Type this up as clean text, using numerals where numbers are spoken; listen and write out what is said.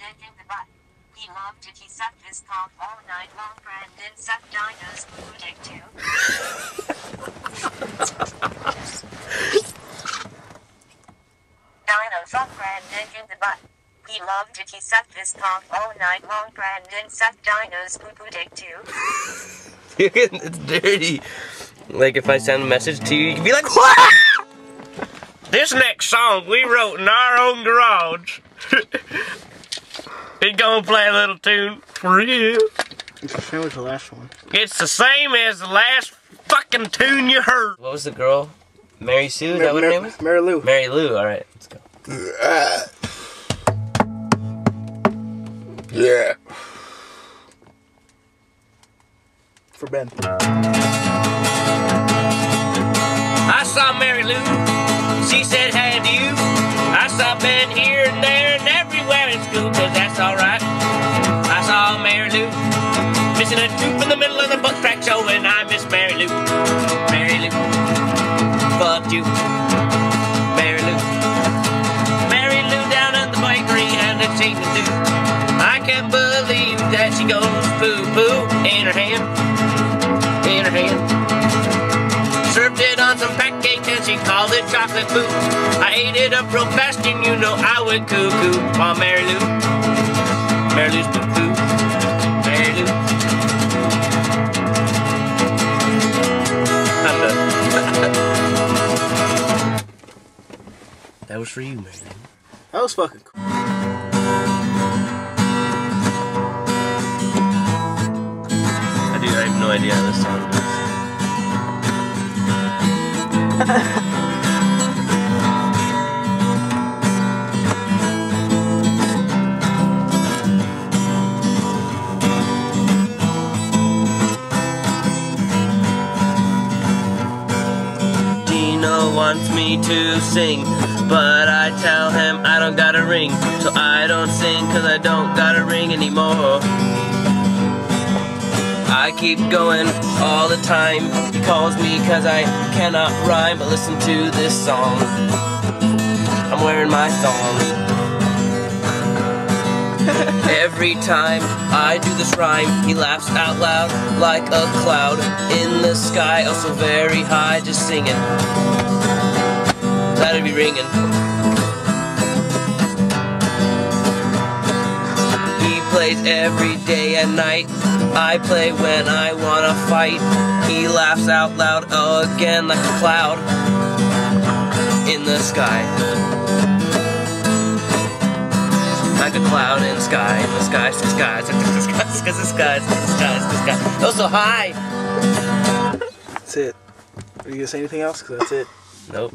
dick in the butt. He loved it, he sucked his cock all night long. Brandon sucked Dino's poo dick too. Dino sucked Brandon in the butt. He loved it, he sucked his cock all night long. Brandon sucked Dino's poo dick too. It's dirty. Like if I send a message to you, you can be like, what? This next song we wrote in our own garage. It's gonna play a little tune for you. It's the same as the last one. It's the same as the last fucking tune you heard. What was the girl? Mary Sue? Is that what her name was? Mary Lou. Mary Lou, alright, let's go. Yeah. For Ben. I saw Mary Lou. She said, hey, do you? I saw Ben here and there and everywhere in school, cause that's alright. I saw Mary Lou missing a tooth in the middle of the book track show, and I miss Mary Lou. Mary Lou. Fuck you. Mary Lou. Mary Lou down at the bakery and it's eating too. I can't believe that she goes poo-poo in her hand. In her hand. Served it on some pancakes and she called it chocolate poo. I ate it up real fast and you know I went cuckoo. While Mary Lou, Mary Lou's poo-poo, Mary Lou. I'm done. That was for you, Mary Lou. That was fucking cool. I have no idea how this song goes. Dino wants me to sing, but I tell him I don't got a ring, so I don't sing cause I don't got a ring anymore. I keep going all the time. He calls me cause I cannot rhyme, but listen to this song. I'm wearing my thong. Every time I do this rhyme, he laughs out loud like a cloud in the sky, also very high, just singing. That'd be ringing. He plays every day and night. I play when I wanna fight. He laughs out loud again like a cloud in the sky. Like a cloud in the sky, in the sky, the sky, the sky, the sky. Oh, so high! That's it. Are you gonna say anything else? Cause that's it. Nope.